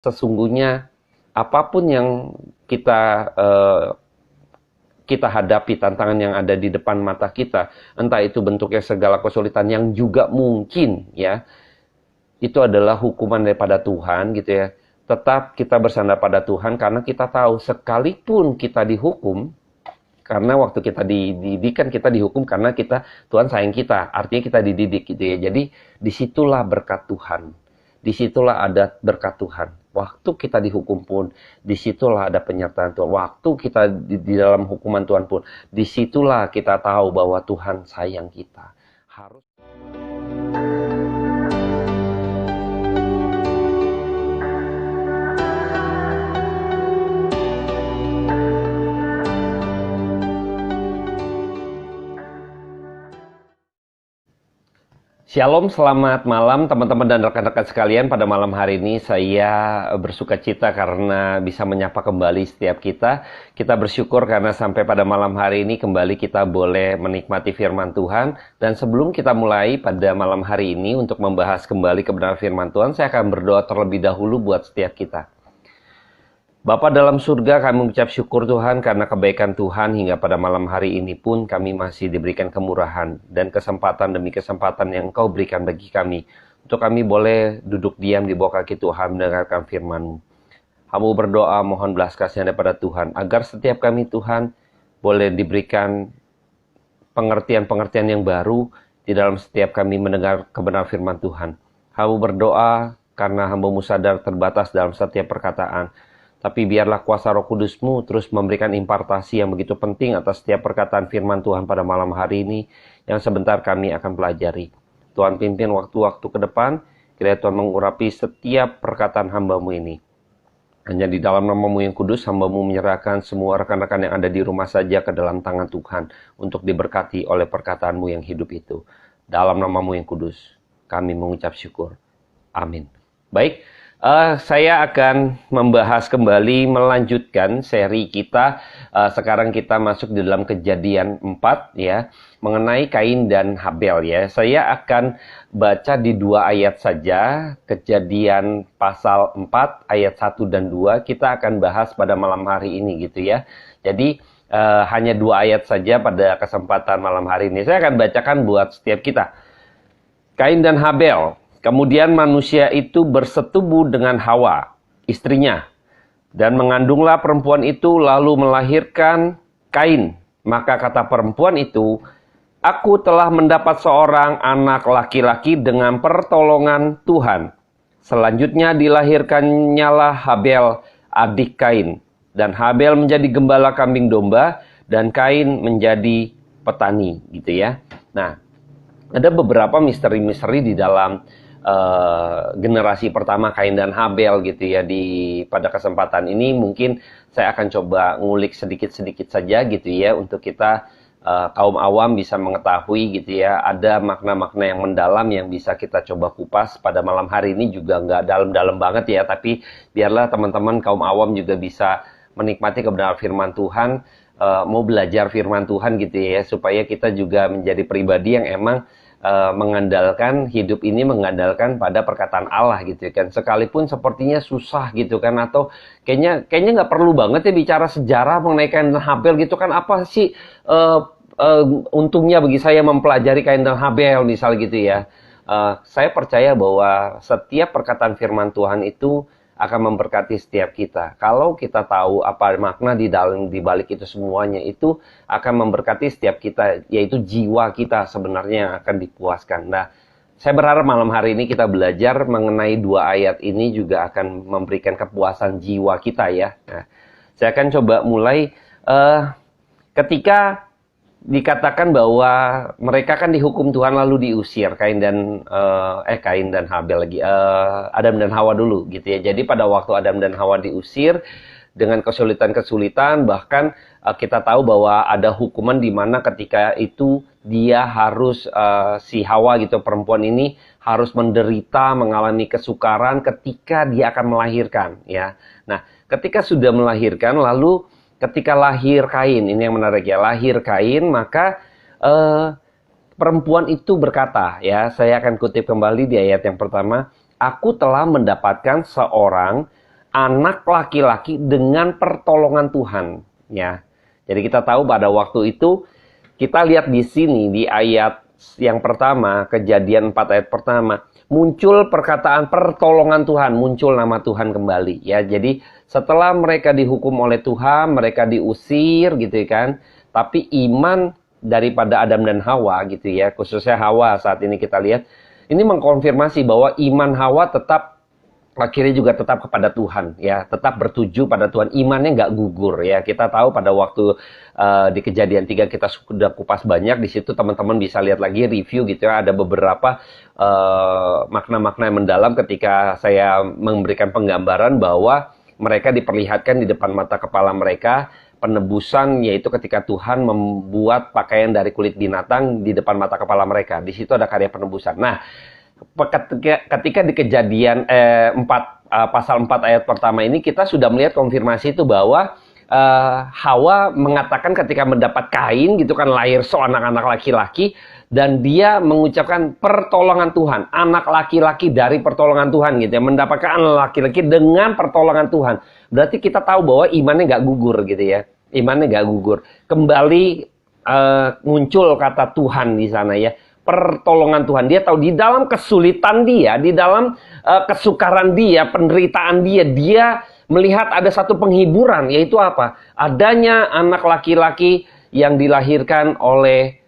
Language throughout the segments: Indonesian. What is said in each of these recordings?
Sesungguhnya apapun yang kita kita hadapi, tantangan yang ada di depan mata kita, entah itu bentuknya segala kesulitan yang juga mungkin ya, itu adalah hukuman daripada Tuhan gitu ya. Tetap kita bersandar pada Tuhan karena kita tahu sekalipun kita dihukum, karena waktu kita dididik kan kita dihukum karena Tuhan sayang kita, artinya kita dididik gitu ya. Jadi disitulah berkat Tuhan, disitulah ada berkat Tuhan. Waktu kita dihukum pun, disitulah ada penyertaan Tuhan. Waktu kita di dalam hukuman Tuhan pun, disitulah kita tahu bahwa Tuhan sayang kita. Harus. Shalom, selamat malam teman-teman dan rekan-rekan sekalian. Pada malam hari ini saya bersuka cita karena bisa menyapa kembali setiap kita. Kita bersyukur karena sampai pada malam hari ini kembali kita boleh menikmati firman Tuhan. Dan sebelum kita mulai pada malam hari ini untuk membahas kembali kebenaran firman Tuhan, saya akan berdoa terlebih dahulu buat setiap kita. Bapa dalam surga, kami mengucap syukur Tuhan karena kebaikan Tuhan hingga pada malam hari ini pun kami masih diberikan kemurahan dan kesempatan demi kesempatan yang Engkau berikan bagi kami untuk kami boleh duduk diam di bawah kaki Tuhan mendengarkan firman-Mu. Hamba berdoa mohon belas kasihan daripada Tuhan agar setiap kami Tuhan boleh diberikan pengertian-pengertian yang baru di dalam setiap kami mendengar kebenaran firman Tuhan. Hamba berdoa karena hamba-Mu sadar terbatas dalam setiap perkataan. Tapi biarlah kuasa Roh Kudus-Mu terus memberikan impartasi yang begitu penting atas setiap perkataan firman Tuhan pada malam hari ini yang sebentar kami akan pelajari. Tuhan pimpin waktu-waktu ke depan, kiranya Tuhan mengurapi setiap perkataan hamba-Mu ini. Hanya di dalam nama-Mu yang kudus, hamba-Mu menyerahkan semua rekan-rekan yang ada di rumah saja ke dalam tangan Tuhan untuk diberkati oleh perkataan-Mu yang hidup itu. Dalam nama-Mu yang kudus, kami mengucap syukur. Amin. Baik. Saya akan membahas kembali, melanjutkan seri kita. Sekarang kita masuk di dalam Kejadian 4 ya, mengenai Kain dan Habel ya. Saya akan baca di 2 ayat saja, Kejadian pasal 4 ayat 1 dan 2. Kita akan bahas pada malam hari ini gitu ya. Jadi hanya 2 ayat saja pada kesempatan malam hari ini. Saya akan bacakan buat setiap kita. Kain dan Habel. Kemudian manusia itu bersetubuh dengan Hawa, istrinya, dan mengandunglah perempuan itu lalu melahirkan Kain. Maka kata perempuan itu, "Aku telah mendapat seorang anak laki-laki dengan pertolongan Tuhan." Selanjutnya dilahirkannyalah Habel, adik Kain. Dan Habel menjadi gembala kambing domba, dan Kain menjadi petani, gitu ya. Nah, ada beberapa misteri-misteri di dalam generasi pertama Kain dan Habel gitu ya. Pada kesempatan ini mungkin saya akan coba ngulik sedikit-sedikit saja gitu ya, untuk kita kaum awam bisa mengetahui gitu ya. Ada makna-makna yang mendalam yang bisa kita coba kupas pada malam hari ini, juga nggak dalam-dalam banget ya, tapi biarlah teman-teman kaum awam juga bisa menikmati kebenaran firman Tuhan, mau belajar firman Tuhan gitu ya, supaya kita juga menjadi pribadi yang emang hidup ini mengandalkan pada perkataan Allah gitu kan. Sekalipun sepertinya susah gitu kan, atau kayaknya nggak perlu banget ya bicara sejarah mengenai Kain dan Habel gitu kan. Apa sih untungnya bagi saya mempelajari Kain dan Habel misal gitu ya. Saya percaya bahwa setiap perkataan firman Tuhan itu akan memberkati setiap kita. Kalau kita tahu apa makna di balik itu semuanya, itu akan memberkati setiap kita, yaitu jiwa kita sebenarnya yang akan dipuaskan. Nah, saya berharap malam hari ini kita belajar mengenai 2 ayat ini juga akan memberikan kepuasan jiwa kita ya. Nah, saya akan coba mulai ketika dikatakan bahwa mereka kan dihukum Tuhan lalu diusir, Kain dan Habel lagi, Adam dan Hawa dulu gitu ya. Jadi pada waktu Adam dan Hawa diusir dengan kesulitan-kesulitan, bahkan kita tahu bahwa ada hukuman di mana ketika itu dia harus si Hawa gitu, perempuan ini harus menderita, mengalami kesukaran ketika dia akan melahirkan ya. Nah, ketika sudah melahirkan lalu ketika lahir Kain, ini yang menarik ya, lahir Kain, maka perempuan itu berkata, ya, saya akan kutip kembali di ayat yang pertama, "Aku telah mendapatkan seorang anak laki-laki dengan pertolongan Tuhan, ya. Jadi kita tahu pada waktu itu, kita lihat di sini di ayat yang pertama, Kejadian 4 ayat pertama, muncul perkataan pertolongan Tuhan, muncul nama Tuhan kembali, ya. Jadi setelah mereka dihukum oleh Tuhan, mereka diusir gitu kan, tapi iman daripada Adam dan Hawa gitu ya, khususnya Hawa saat ini kita lihat, ini mengkonfirmasi bahwa iman Hawa tetap akhirnya juga tetap kepada Tuhan, ya, tetap bertuju pada Tuhan, imannya nggak gugur, ya. Kita tahu pada waktu di Kejadian 3 kita sudah kupas banyak, di situ teman-teman bisa lihat lagi review gitu ya, ada beberapa makna-makna yang mendalam ketika saya memberikan penggambaran bahwa mereka diperlihatkan di depan mata kepala mereka, penebusan yaitu ketika Tuhan membuat pakaian dari kulit binatang di depan mata kepala mereka, di situ ada karya penebusan. Nah, ketika di Kejadian 4 pasal 4 ayat pertama ini kita sudah melihat konfirmasi itu bahwa Hawa mengatakan ketika mendapat Kain gitu kan, lahir seorang anak laki-laki, dan dia mengucapkan pertolongan Tuhan, anak laki-laki dari pertolongan Tuhan gitu ya, mendapatkan anak laki-laki dengan pertolongan Tuhan. Berarti kita tahu bahwa imannya nggak gugur gitu ya, imannya nggak gugur. Kembali muncul kata Tuhan di sana ya, pertolongan Tuhan. Dia tahu di dalam kesulitan dia, di dalam kesukaran dia, penderitaan dia, dia melihat ada satu penghiburan, yaitu apa? Adanya anak laki-laki yang dilahirkan oleh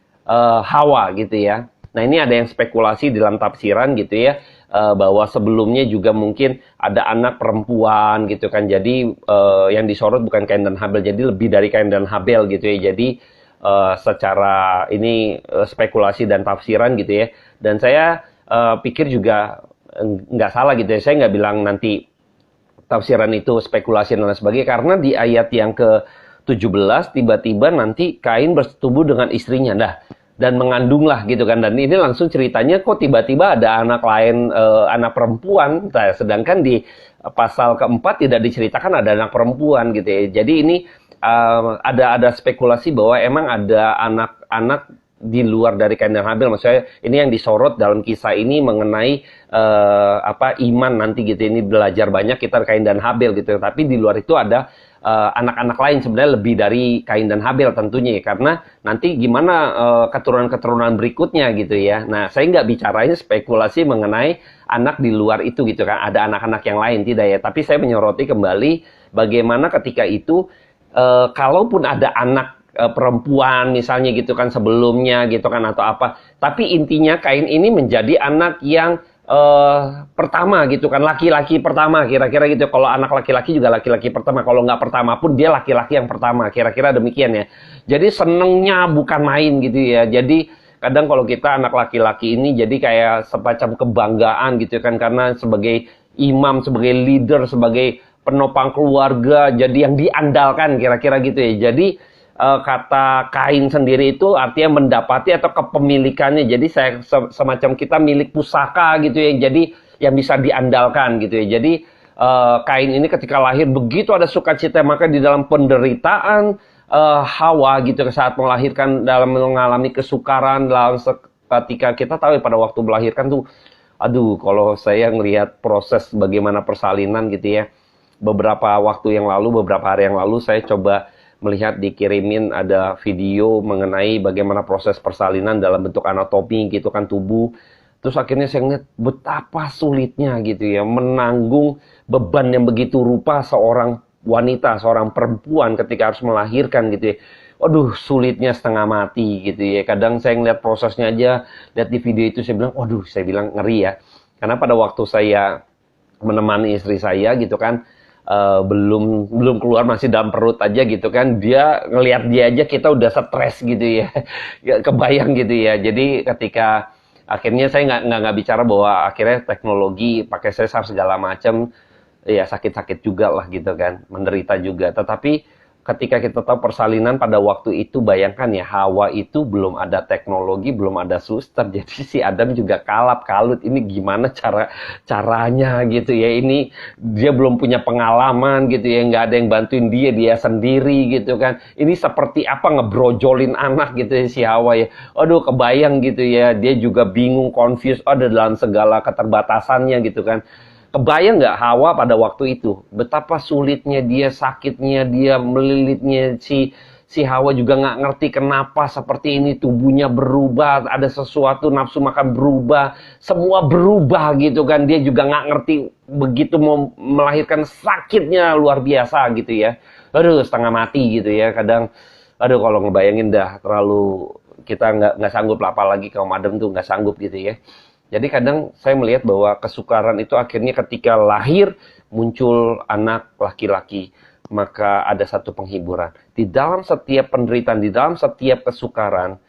Hawa gitu ya. Nah, ini ada yang spekulasi dalam tafsiran gitu ya, bahwa sebelumnya juga mungkin ada anak perempuan gitu kan. Jadi yang disorot bukan Kain dan Habel, jadi lebih dari Kain dan Habel gitu ya. Jadi secara ini spekulasi dan tafsiran gitu ya. Dan saya pikir juga nggak salah gitu ya. Saya nggak bilang nanti tafsiran itu spekulasi dan lain sebagainya, karena di ayat yang ke-17 tiba-tiba nanti Kain bersetubuh dengan istrinya, dan mengandunglah gitu kan. Dan ini langsung ceritanya kok tiba-tiba ada anak lain, anak perempuan. Nah, sedangkan di pasal keempat tidak diceritakan ada anak perempuan gitu ya. Jadi ini ada spekulasi bahwa emang ada anak-anak di luar dari Kain dan Habel. Maksudnya ini yang disorot dalam kisah ini mengenai iman nanti gitu. Ini belajar banyak kita Kain dan Habel gitu. Tapi di luar itu ada anak-anak lain sebenarnya lebih dari Kain dan Habel tentunya ya. Karena nanti gimana keturunan-keturunan berikutnya gitu ya. Nah, saya nggak bicarain spekulasi mengenai anak di luar itu gitu kan. Ada anak-anak yang lain, tidak ya. Tapi saya menyoroti kembali bagaimana ketika itu kalaupun ada anak perempuan misalnya gitu kan sebelumnya gitu kan atau apa, tapi intinya Kain ini menjadi anak yang pertama gitu kan, laki-laki pertama kira-kira gitu. Kalau anak laki-laki juga laki-laki pertama, kalau nggak pertama pun dia laki-laki yang pertama, kira-kira demikian ya. Jadi senengnya bukan main gitu ya. Jadi kadang kalau kita anak laki-laki ini jadi kayak semacam kebanggaan gitu kan, karena sebagai imam, sebagai leader, sebagai penopang keluarga, jadi yang diandalkan kira-kira gitu ya. Jadi kata Kain sendiri itu artinya mendapati atau kepemilikannya. Jadi semacam kita milik pusaka gitu ya. Jadi yang bisa diandalkan gitu ya. Jadi Kain ini ketika lahir begitu ada sukacita, maka di dalam penderitaan Hawa gitu saat melahirkan, dalam mengalami kesukaran, dalam ketika kita tahu pada waktu melahirkan tuh, aduh, kalau saya ngelihat proses bagaimana persalinan gitu ya. Beberapa waktu yang lalu, beberapa hari yang lalu saya coba melihat dikirimin ada video mengenai bagaimana proses persalinan dalam bentuk anatomi gitu kan tubuh. Terus akhirnya saya ngeliat betapa sulitnya gitu ya menanggung beban yang begitu rupa seorang wanita, seorang perempuan ketika harus melahirkan gitu ya. Waduh, sulitnya setengah mati gitu ya. Kadang saya ngeliat prosesnya aja, lihat di video itu saya bilang, waduh, saya bilang ngeri ya. Karena pada waktu saya menemani istri saya gitu kan, belum keluar, masih dalam perut aja gitu kan, dia ngelihat dia aja kita udah stres gitu ya. Kebayang gitu ya. Jadi ketika akhirnya saya nggak bicara bahwa akhirnya teknologi pakai sesar segala macam ya, sakit-sakit juga lah gitu kan, menderita juga. Tetapi ketika kita tahu persalinan pada waktu itu, bayangkan ya, Hawa itu belum ada teknologi, belum ada suster, jadi si Adam juga kalap kalut. Ini gimana caranya gitu ya, ini dia belum punya pengalaman gitu ya, nggak ada yang bantuin dia sendiri gitu kan. Ini seperti apa ngebrojolin anak gitu ya si Hawa ya. Aduh, kebayang gitu ya, dia juga bingung, confused, ada dalam segala keterbatasannya gitu kan. Kebayang nggak Hawa pada waktu itu? Betapa sulitnya dia, sakitnya dia, melilitnya si Hawa juga nggak ngerti kenapa seperti ini, tubuhnya berubah, ada sesuatu nafsu makan berubah, semua berubah gitu kan. Dia juga nggak ngerti, begitu mau melahirkan sakitnya luar biasa gitu ya. Aduh, setengah mati gitu ya. Kadang, aduh kalau ngebayangin dah terlalu, kita nggak sanggup lah, apalagi kaum Adam tuh nggak sanggup gitu ya. Jadi kadang saya melihat bahwa kesukaran itu akhirnya ketika lahir muncul anak laki-laki, maka ada satu penghiburan. Di dalam setiap penderitaan, di dalam setiap kesukaran,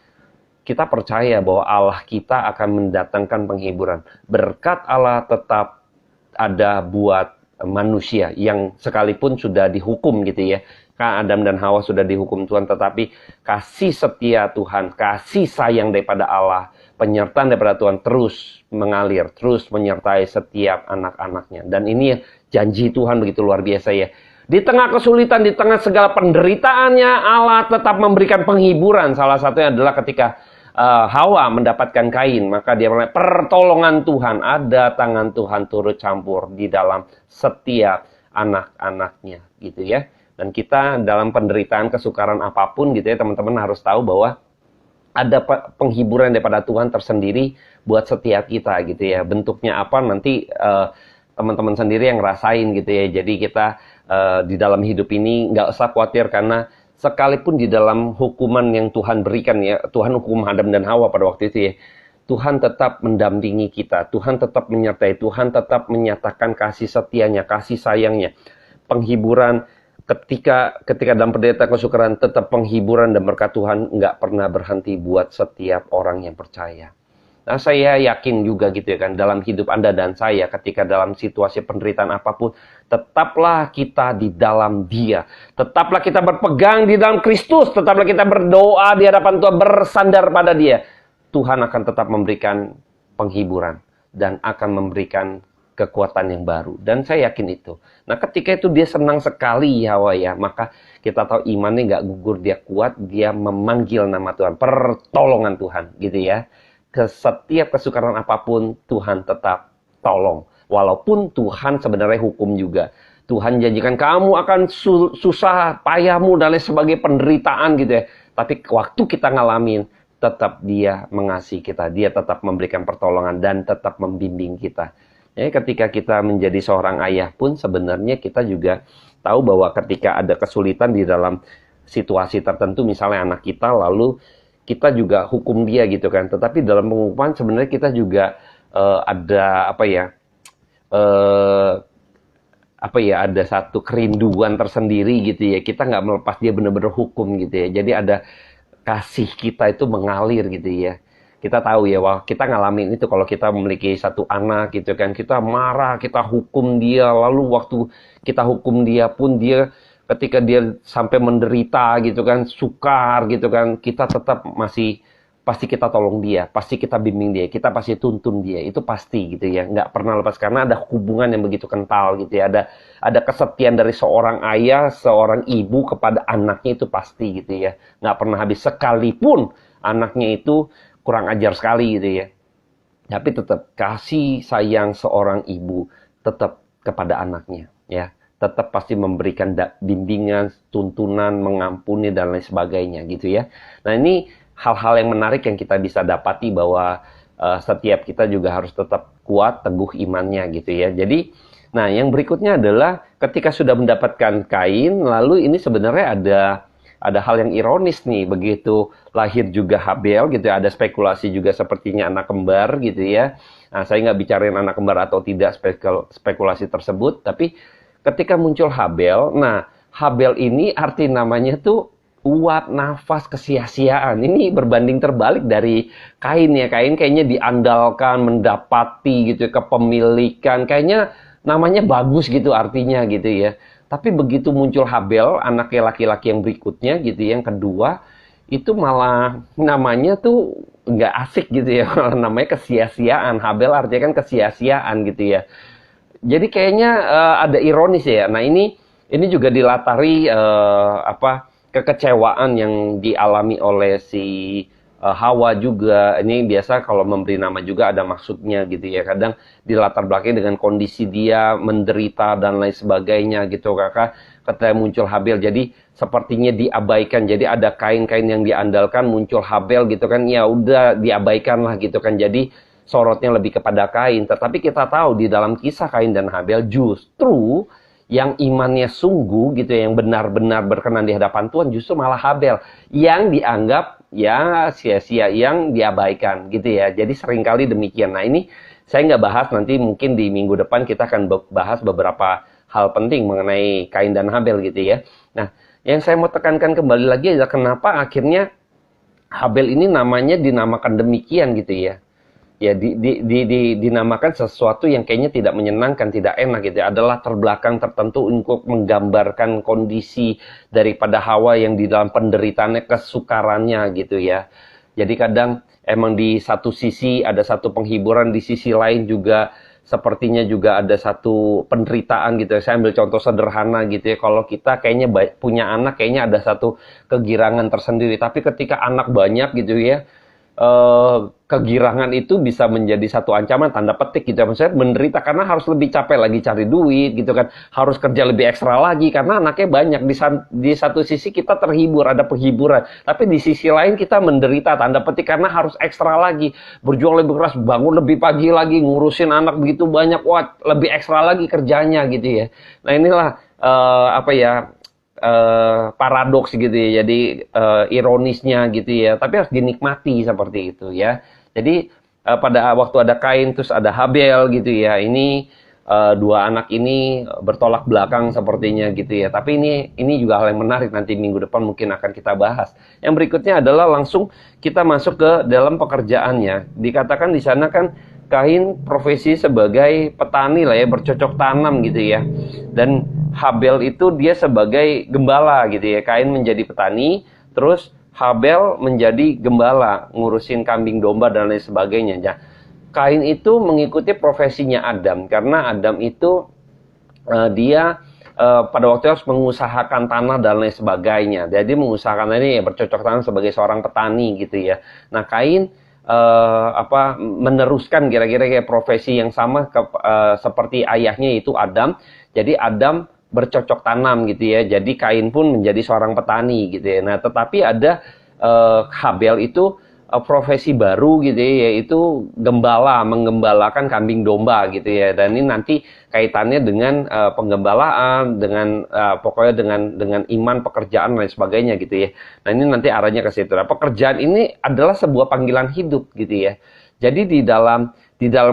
kita percaya bahwa Allah kita akan mendatangkan penghiburan. Berkat Allah tetap ada buat manusia yang sekalipun sudah dihukum gitu ya. Kan Adam dan Hawa sudah dihukum Tuhan, tetapi kasih setia Tuhan, kasih sayang daripada Allah, penyertaan daripada Tuhan terus mengalir, terus menyertai setiap anak-anaknya. Dan ini janji Tuhan begitu luar biasa ya. Di tengah kesulitan, di tengah segala penderitaannya, Allah tetap memberikan penghiburan. Salah satunya adalah ketika Hawa mendapatkan Kain, maka dia mulai pertolongan Tuhan, ada tangan Tuhan turut campur di dalam setiap anak-anaknya gitu ya. Dan kita dalam penderitaan, kesukaran apapun gitu ya, teman-teman harus tahu bahwa ada penghiburan daripada Tuhan tersendiri buat setiap kita gitu ya. Bentuknya apa nanti teman-teman sendiri yang rasain gitu ya. Jadi kita di dalam hidup ini nggak usah khawatir, karena sekalipun di dalam hukuman yang Tuhan berikan ya, Tuhan hukum Adam dan Hawa pada waktu itu ya, Tuhan tetap mendampingi kita, Tuhan tetap menyertai, Tuhan tetap menyatakan kasih setianya, kasih sayangnya, penghiburan ketika dalam penderitaan kesukaran, tetap penghiburan dan berkat Tuhan nggak pernah berhenti buat setiap orang yang percaya. Nah, saya yakin juga gitu ya kan, dalam hidup Anda dan saya, ketika dalam situasi penderitaan apapun, tetaplah kita di dalam Dia. Tetaplah kita berpegang di dalam Kristus. Tetaplah kita berdoa di hadapan Tuhan, bersandar pada Dia. Tuhan akan tetap memberikan penghiburan dan akan memberikan kekuatan yang baru. Dan saya yakin itu. Nah, ketika itu dia senang sekali Hawa ya, maka kita tahu imannya nggak gugur, dia kuat, dia memanggil nama Tuhan, pertolongan Tuhan gitu ya. Ke setiap kesukaran apapun, Tuhan tetap tolong. Walaupun Tuhan sebenarnya hukum juga. Tuhan janjikan kamu akan susah, payahmu, dan lain sebagai penderitaan gitu ya. Tapi waktu kita ngalamin, tetap Dia mengasihi kita. Dia tetap memberikan pertolongan dan tetap membimbing kita. Jadi ketika kita menjadi seorang ayah pun sebenarnya kita juga tahu bahwa ketika ada kesulitan di dalam situasi tertentu, misalnya anak kita, lalu kita juga hukum dia gitu kan. Tetapi dalam penghukuman sebenarnya kita juga ada ada satu kerinduan tersendiri gitu ya. Kita nggak melepas dia benar-benar hukum gitu ya. Jadi ada kasih kita itu mengalir gitu ya. Kita tahu ya, wah kita ngalamin itu kalau kita memiliki satu anak gitu kan. Kita marah, kita hukum dia. Lalu waktu kita hukum dia pun dia, ketika dia sampai menderita gitu kan, sukar gitu kan, kita tetap pasti kita tolong dia, pasti kita bimbing dia, kita pasti tuntun dia, itu pasti gitu ya, nggak pernah lepas, karena ada hubungan yang begitu kental gitu ya, ada kesetiaan dari seorang ayah, seorang ibu kepada anaknya, itu pasti gitu ya, nggak pernah habis, sekalipun anaknya itu kurang ajar sekali gitu ya, tapi tetap kasih sayang seorang ibu tetap kepada anaknya ya. Tetap pasti memberikan bimbingan, tuntunan, mengampuni, dan lain sebagainya gitu ya. Nah, ini hal-hal yang menarik yang kita bisa dapati bahwa setiap kita juga harus tetap kuat, teguh imannya gitu ya. Jadi, nah yang berikutnya adalah ketika sudah mendapatkan Kain, lalu ini sebenarnya ada hal yang ironis nih, begitu lahir juga Habel gitu ya, ada spekulasi juga sepertinya anak kembar gitu ya. Nah, saya nggak bicarain anak kembar atau tidak spekulasi tersebut, tapi ketika muncul Habel, nah Habel ini arti namanya tuh uap, nafas, kesia-siaan. Ini berbanding terbalik dari Kain ya. Kain kayaknya diandalkan, mendapati gitu, kepemilikan. Kayaknya namanya bagus gitu artinya gitu ya. Tapi begitu muncul Habel, anak laki-laki yang berikutnya gitu, yang kedua, itu malah namanya tuh nggak asik gitu ya. Namanya kesia-siaan. Habel artinya kan kesia-siaan gitu ya. Jadi kayaknya ada ironis ya. Nah ini juga dilatari kekecewaan yang dialami oleh si Hawa juga. Ini biasa kalau memberi nama juga ada maksudnya gitu ya. Kadang di latar belakang dengan kondisi dia menderita dan lain sebagainya gitu kakak. Ketika muncul Habel, jadi sepertinya diabaikan. Jadi ada kain-kain yang diandalkan, muncul Habel gitu kan, ya udah diabaikan lah gitu kan. Jadi sorotnya lebih kepada Kain. Tetapi kita tahu di dalam kisah Kain dan Habel justru yang imannya sungguh gitu ya, yang benar-benar berkenan di hadapan Tuhan justru malah Habel yang dianggap ya sia-sia, yang diabaikan gitu ya. Jadi seringkali demikian. Nah ini saya nggak bahas, nanti mungkin di minggu depan kita akan bahas beberapa hal penting mengenai Kain dan Habel gitu ya. Nah yang saya mau tekankan kembali lagi adalah kenapa akhirnya Habel ini namanya dinamakan demikian gitu ya. Ya dinamakan sesuatu yang kayaknya tidak menyenangkan, tidak enak gitu ya. Adalah terbelakang tertentu untuk menggambarkan kondisi daripada Hawa yang di dalam penderitaannya, kesukarannya gitu ya. Jadi kadang emang di satu sisi ada satu penghiburan, di sisi lain juga sepertinya juga ada satu penderitaan gitu ya. Saya ambil contoh sederhana gitu ya. Kalau kita kayaknya punya anak, kayaknya ada satu kegirangan tersendiri. Tapi ketika anak banyak gitu ya, kegirangan itu bisa menjadi satu ancaman, tanda petik gitu. Maksudnya menderita karena harus lebih capek lagi cari duit gitu kan, harus kerja lebih ekstra lagi karena anaknya banyak. Di satu sisi kita terhibur, ada penghiburan, tapi di sisi lain kita menderita, tanda petik, karena harus ekstra lagi, berjuang lebih keras, bangun lebih pagi lagi, ngurusin anak begitu banyak, wah lebih ekstra lagi kerjanya gitu ya. Nah inilah paradoks gitu ya, jadi ironisnya gitu ya, tapi harus dinikmati seperti itu ya. Jadi pada waktu ada Kain terus ada Habel gitu ya, ini dua anak ini bertolak belakang sepertinya gitu ya. Tapi ini juga hal yang menarik, nanti minggu depan mungkin akan kita bahas. Yang berikutnya adalah langsung kita masuk ke dalam pekerjaannya. Dikatakan di sana kan Kain profesi sebagai petani lah ya, bercocok tanam gitu ya. Dan Habel itu dia sebagai gembala gitu ya. Kain menjadi petani, terus Habel menjadi gembala, ngurusin kambing domba dan lain sebagainya. Ya. Kain itu mengikuti profesinya Adam, karena Adam itu dia pada waktu itu harus mengusahakan tanah dan lain sebagainya. Jadi mengusahakan ini ya, bercocok tanam sebagai seorang petani gitu ya. Nah Kain meneruskan kira-kira kayak profesi yang sama seperti ayahnya itu Adam. Jadi Adam bercocok tanam gitu ya. Jadi Kain pun menjadi seorang petani gitu ya. Nah, tetapi ada Habel itu profesi baru gitu ya, yaitu gembala, menggembalakan kambing domba gitu ya. Dan ini nanti kaitannya dengan penggembalaan, dengan pokoknya dengan iman, pekerjaan dan lain sebagainya gitu ya. Nah, ini nanti arahnya ke situ. Nah, pekerjaan ini adalah sebuah panggilan hidup gitu ya. Jadi di dalam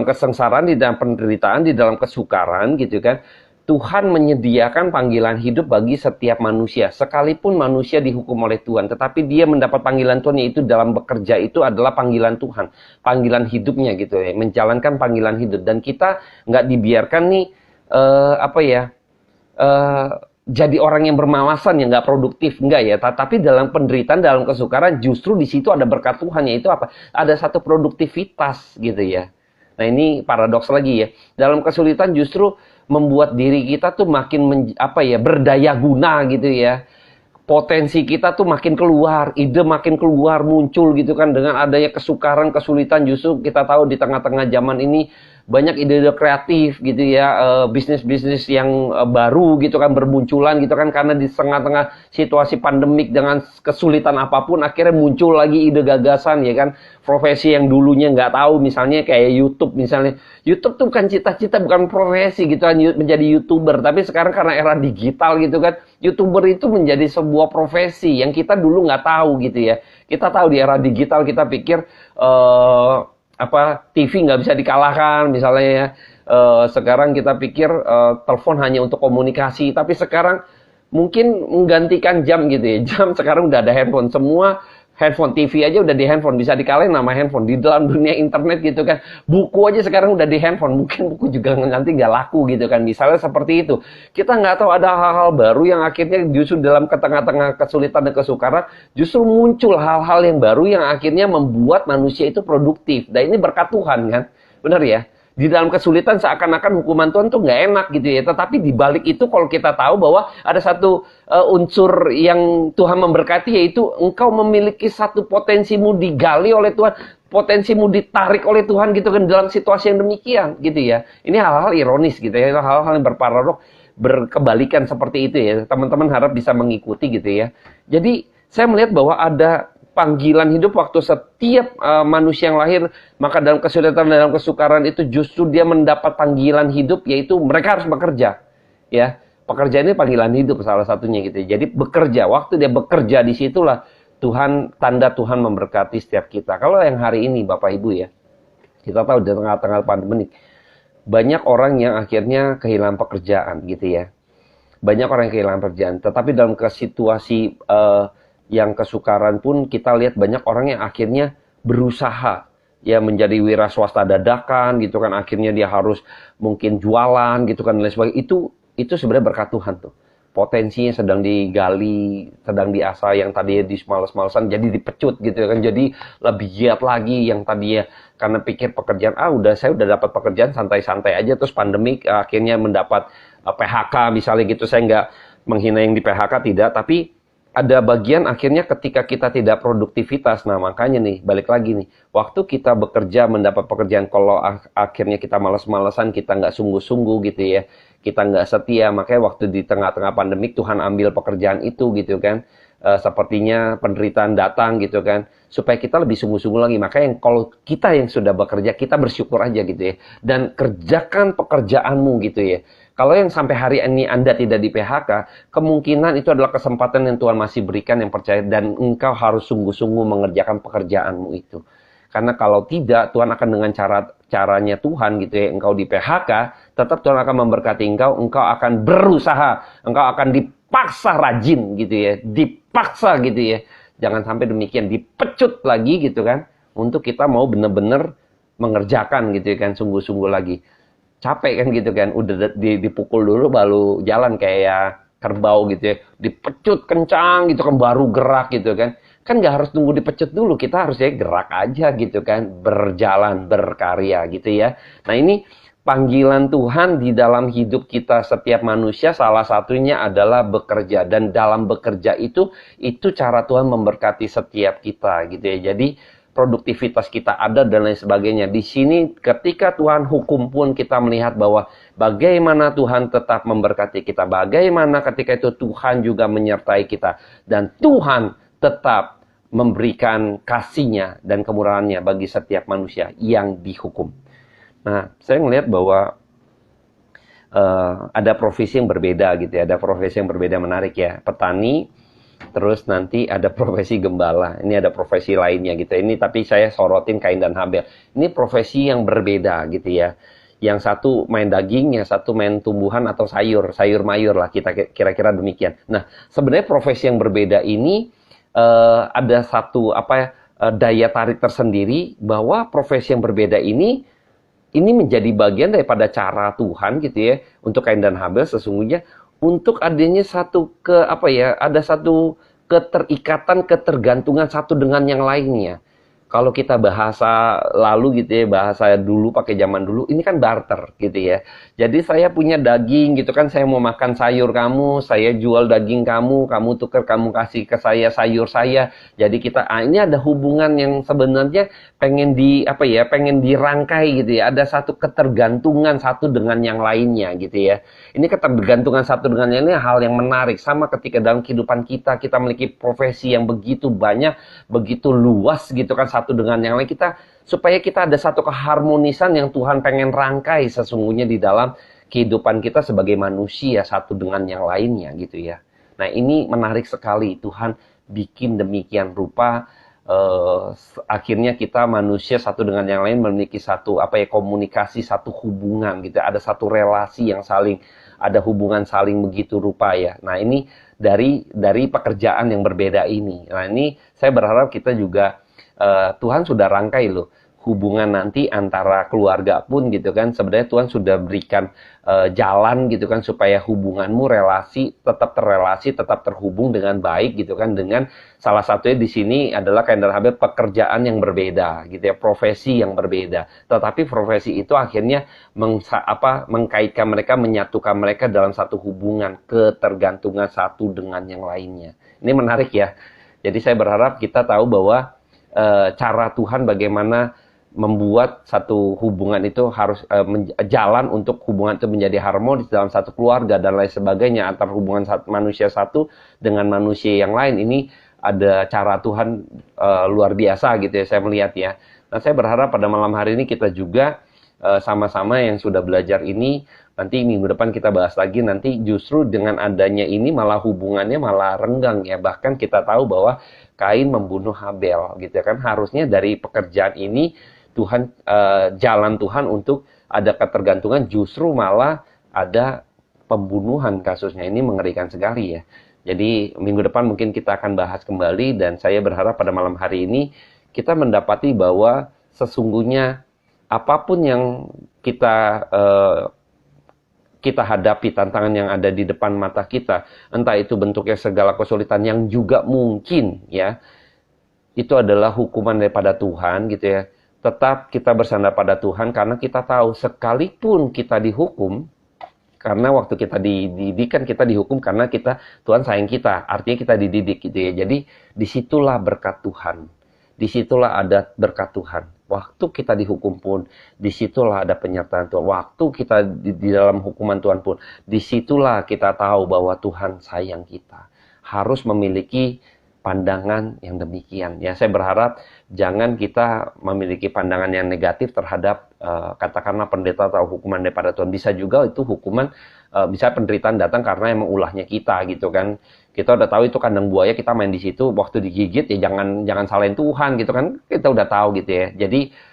kesengsaraan, di dalam penderitaan, di dalam kesukaran gitu kan, Tuhan menyediakan panggilan hidup bagi setiap manusia. Sekalipun manusia dihukum oleh Tuhan, tetapi dia mendapat panggilan Tuhan, yaitu dalam bekerja itu adalah panggilan Tuhan. Panggilan hidupnya gitu ya, menjalankan panggilan hidup. Dan kita nggak dibiarkan nih, jadi orang yang bermalasan, yang nggak produktif. Nggak ya, tapi dalam penderitaan, dalam kesukaran, justru di situ ada berkat Tuhan, yaitu apa? Ada satu produktivitas gitu ya. Nah ini paradoks lagi ya. Dalam kesulitan justru membuat diri kita tuh makin berdaya guna gitu ya. Potensi kita tuh makin keluar, ide makin keluar, muncul gitu kan. Dengan adanya kesukaran, kesulitan, justru kita tahu di tengah-tengah zaman ini banyak ide-ide kreatif gitu ya, bisnis-bisnis yang baru gitu kan bermunculan gitu kan, karena di tengah-tengah situasi pandemik dengan kesulitan apapun akhirnya muncul lagi ide gagasan ya kan. Profesi yang dulunya nggak tahu, misalnya kayak YouTube misalnya. YouTube tuh bukan cita-cita, bukan profesi gitu kan menjadi YouTuber, tapi sekarang karena era digital gitu kan, YouTuber itu menjadi sebuah profesi yang kita dulu nggak tahu gitu ya. Kita tahu di era digital, kita pikir TV nggak bisa dikalahkan misalnya ya. Sekarang kita pikir telepon hanya untuk komunikasi, tapi sekarang mungkin menggantikan jam gitu ya. Jam sekarang udah ada handphone, semua handphone, TV aja udah di handphone, bisa dikalahin nama handphone. Di dalam dunia internet gitu kan, buku aja sekarang udah di handphone, mungkin buku juga nanti nggak laku gitu kan, misalnya seperti itu. Kita nggak tahu, ada hal-hal baru yang akhirnya justru dalam tengah-tengah kesulitan dan kesukaran, justru muncul hal-hal yang baru yang akhirnya membuat manusia itu produktif. Dan ini berkat Tuhan kan, benar ya? di dalam kesulitan seakan-akan hukuman Tuhan tuh nggak enak gitu ya. Tetapi di balik itu kalau kita tahu bahwa ada satu unsur yang Tuhan memberkati, yaitu engkau memiliki satu potensimu digali oleh Tuhan, potensimu ditarik oleh Tuhan gitu kan dalam situasi yang demikian gitu ya. Ini hal-hal ironis gitu ya, hal-hal yang berparadok, berkebalikan seperti itu ya. Teman-teman harap bisa mengikuti gitu ya. Jadi saya melihat bahwa ada panggilan hidup waktu setiap manusia yang lahir, maka dalam kesulitan, dalam kesukaran itu justru dia mendapat panggilan hidup, yaitu mereka harus bekerja. Ya, pekerjaan ini panggilan hidup salah satunya gitu. Jadi bekerja, waktu dia bekerja disitulah tanda Tuhan memberkati setiap kita. Kalau yang hari ini Bapak Ibu ya, kita tahu di tengah-tengah pandemi banyak orang yang akhirnya kehilangan pekerjaan gitu ya. Banyak orang yang kehilangan pekerjaan, tetapi dalam situasi yang kesukaran pun kita lihat banyak orang yang akhirnya berusaha ya menjadi wira swasta dadakan gitu kan, akhirnya dia harus mungkin jualan gitu kan dan lain sebagainya. Itu sebenarnya berkat Tuhan tuh. Potensinya sedang digali, sedang diasah, yang tadinya males-malesan jadi dipecut gitu kan, jadi lebih giat lagi, yang tadinya karena pikir pekerjaan saya udah dapat pekerjaan santai-santai aja, terus pandemik akhirnya mendapat PHK misalnya gitu. Saya nggak menghina yang di PHK, tidak, tapi ada bagian akhirnya ketika kita tidak produktivitas. Nah makanya nih, balik lagi nih, waktu kita bekerja mendapat pekerjaan, kalau akhirnya kita malas-malasan, kita nggak sungguh-sungguh gitu ya, kita nggak setia, makanya waktu di tengah-tengah pandemik Tuhan ambil pekerjaan itu gitu kan. Sepertinya penderitaan datang gitu kan, supaya kita lebih sungguh-sungguh lagi. Makanya kalau kita yang sudah bekerja, kita bersyukur aja gitu ya, dan kerjakan pekerjaanmu gitu ya. Kalau yang sampai hari ini Anda tidak di PHK, kemungkinan itu adalah kesempatan yang Tuhan masih berikan, yang percaya, dan engkau harus sungguh-sungguh mengerjakan pekerjaanmu itu. Karena kalau tidak, Tuhan akan dengan caranya Tuhan gitu ya, engkau di PHK, tetap Tuhan akan memberkati engkau akan berusaha, engkau akan dipaksa rajin gitu ya, dipaksa gitu ya. Jangan sampai demikian, dipecut lagi gitu kan, untuk kita mau benar-benar mengerjakan gitu ya kan, sungguh-sungguh lagi. Capek kan gitu kan, udah dipukul dulu baru jalan kayak kerbau gitu ya, dipecut kencang gitu kan baru gerak gitu kan. Kan nggak harus tunggu dipecut dulu, kita harus ya gerak aja gitu kan, berjalan, berkarya gitu ya. Nah ini panggilan Tuhan di dalam hidup kita setiap manusia, salah satunya adalah bekerja, dan dalam bekerja itu cara Tuhan memberkati setiap kita gitu ya. Jadi produktivitas kita ada dan lain sebagainya. Di sini ketika Tuhan hukum pun kita melihat bahwa bagaimana Tuhan tetap memberkati kita, bagaimana ketika itu Tuhan juga menyertai kita, dan Tuhan tetap memberikan kasih-Nya dan kemurahan-Nya bagi setiap manusia yang dihukum. Nah, saya melihat bahwa ada profesi yang berbeda gitu ya, ada profesi yang berbeda, menarik ya, petani. Terus nanti ada profesi gembala, ini ada profesi lainnya gitu. Ini tapi saya sorotin Kain dan Habel. Ini profesi yang berbeda gitu ya. Yang satu main daging, yang satu main tumbuhan atau sayur mayur lah, kita kira-kira demikian. Nah, sebenarnya profesi yang berbeda ini ada satu daya tarik tersendiri, bahwa profesi yang berbeda ini menjadi bagian daripada cara Tuhan gitu ya, untuk Kain dan Habel sesungguhnya, untuk adanya ada satu keterikatan, ketergantungan satu dengan yang lainnya. Kalau kita bahasa lalu gitu ya, bahasa dulu pakai zaman dulu, ini kan barter gitu ya. Jadi saya punya daging gitu kan, saya mau makan sayur kamu, saya jual daging kamu, kamu tukar, kamu kasih ke saya sayur saya. Jadi kita ini ada hubungan yang sebenarnya pengen dirangkai gitu ya. Ada satu ketergantungan satu dengan yang lainnya gitu ya. Ini ketergantungan satu dengan yang lainnya hal yang menarik. Sama ketika dalam kehidupan kita memiliki profesi yang begitu banyak, begitu luas gitu kan, satu dengan yang lain, supaya kita ada satu keharmonisan yang Tuhan pengen rangkai sesungguhnya di dalam kehidupan kita sebagai manusia satu dengan yang lainnya gitu ya. Nah ini menarik sekali, Tuhan bikin demikian rupa, akhirnya kita manusia satu dengan yang lain memiliki satu komunikasi, satu hubungan gitu, ada satu relasi yang ada hubungan saling begitu rupa ya. Nah ini dari pekerjaan yang berbeda ini. Nah ini saya berharap kita juga Tuhan sudah rangkai loh hubungan nanti antara keluarga pun gitu kan, sebenarnya Tuhan sudah berikan jalan gitu kan supaya hubunganmu relasi tetap terrelasi, tetap terhubung dengan baik gitu kan, dengan salah satunya di sini adalah Kain dan Habel pekerjaan yang berbeda gitu ya, profesi yang berbeda. Tetapi profesi itu akhirnya mengkaitkan mereka, menyatukan mereka dalam satu hubungan, ketergantungan satu dengan yang lainnya. Ini menarik ya. Jadi saya berharap kita tahu bahwa cara Tuhan bagaimana membuat satu hubungan itu harus jalan untuk hubungan itu menjadi harmonis dalam satu keluarga dan lain sebagainya, antar hubungan manusia satu dengan manusia yang lain. Ini ada cara Tuhan luar biasa gitu ya, saya melihat ya. Nah, saya berharap pada malam hari ini kita juga sama-sama yang sudah belajar ini, nanti minggu depan kita bahas lagi, nanti justru dengan adanya ini malah hubungannya malah renggang ya. Bahkan kita tahu bahwa Kain membunuh Habel gitu ya kan. Harusnya dari pekerjaan ini Tuhan, jalan Tuhan untuk ada ketergantungan, justru malah ada pembunuhan kasusnya. Ini mengerikan sekali ya. Jadi minggu depan mungkin kita akan bahas kembali, dan saya berharap pada malam hari ini kita mendapati bahwa sesungguhnya apapun yang kita hadapi, tantangan yang ada di depan mata kita, entah itu bentuknya segala kesulitan yang juga mungkin ya, itu adalah hukuman daripada Tuhan gitu ya. Tetap kita bersandar pada Tuhan, karena kita tahu sekalipun kita dihukum, karena waktu kita dididik kan kita dihukum karena Tuhan sayang kita, artinya kita dididik gitu ya. Jadi disitulah berkat Tuhan, disitulah ada berkat Tuhan. Waktu kita dihukum pun, disitulah ada penyertaan Tuhan. Waktu kita di dalam hukuman Tuhan pun, disitulah kita tahu bahwa Tuhan sayang kita. Harus memiliki pandangan yang demikian. Ya, saya berharap jangan kita memiliki pandangan yang negatif terhadap katakanlah pendeta atau hukuman daripada Tuhan. Bisa juga itu hukuman, bisa penderitaan datang karena emang ulahnya kita gitu kan. Kita udah tahu itu kandang buaya, kita main di situ, waktu digigit ya jangan salahin Tuhan gitu kan. Kita udah tahu gitu ya. Jadi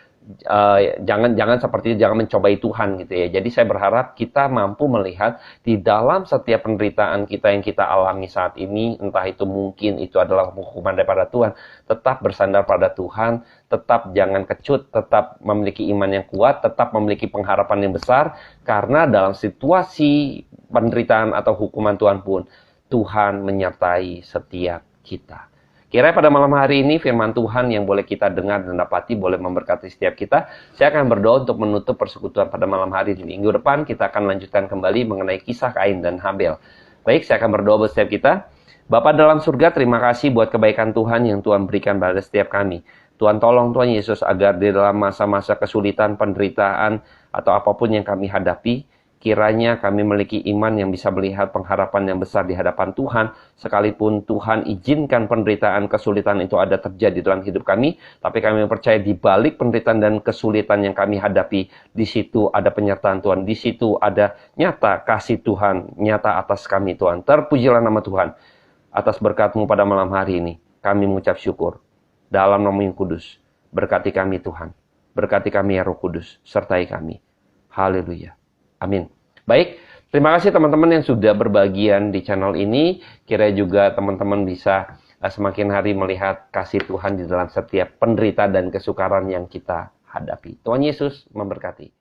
jangan seperti itu, jangan mencobai Tuhan gitu ya. Jadi saya berharap kita mampu melihat di dalam setiap penderitaan kita yang kita alami saat ini, entah itu mungkin itu adalah hukuman daripada Tuhan, tetap bersandar pada Tuhan, tetap jangan kecut, tetap memiliki iman yang kuat, tetap memiliki pengharapan yang besar, karena dalam situasi penderitaan atau hukuman Tuhan pun, Tuhan menyertai setiap kita. Kiranya pada malam hari ini firman Tuhan yang boleh kita dengar dan dapati boleh memberkati setiap kita. Saya akan berdoa untuk menutup persekutuan pada malam hari ini. Minggu depan kita akan lanjutkan kembali mengenai kisah Kain dan Habel. Baik, saya akan berdoa buat setiap kita. Bapa dalam surga, terima kasih buat kebaikan Tuhan yang Tuhan berikan pada setiap kami. Tuhan tolong Tuhan Yesus agar di dalam masa-masa kesulitan, penderitaan, atau apapun yang kami hadapi, kiranya kami memiliki iman yang bisa melihat pengharapan yang besar di hadapan Tuhan. Sekalipun Tuhan izinkan penderitaan, kesulitan itu ada terjadi dalam hidup kami, tapi kami percaya di balik penderitaan dan kesulitan yang kami hadapi, di situ ada penyertaan Tuhan, di situ ada nyata kasih Tuhan, nyata atas kami Tuhan. Terpujilah nama Tuhan. Atas berkat-Mu pada malam hari ini, kami mengucap syukur. Dalam nama yang kudus, berkati kami Tuhan. Berkati kami ya Roh Kudus, sertai kami. Haleluya. Amin. Baik, terima kasih teman-teman yang sudah berbagian di channel ini. Kira juga teman-teman bisa semakin hari melihat kasih Tuhan di dalam setiap penderita dan kesukaran yang kita hadapi. Tuhan Yesus memberkati.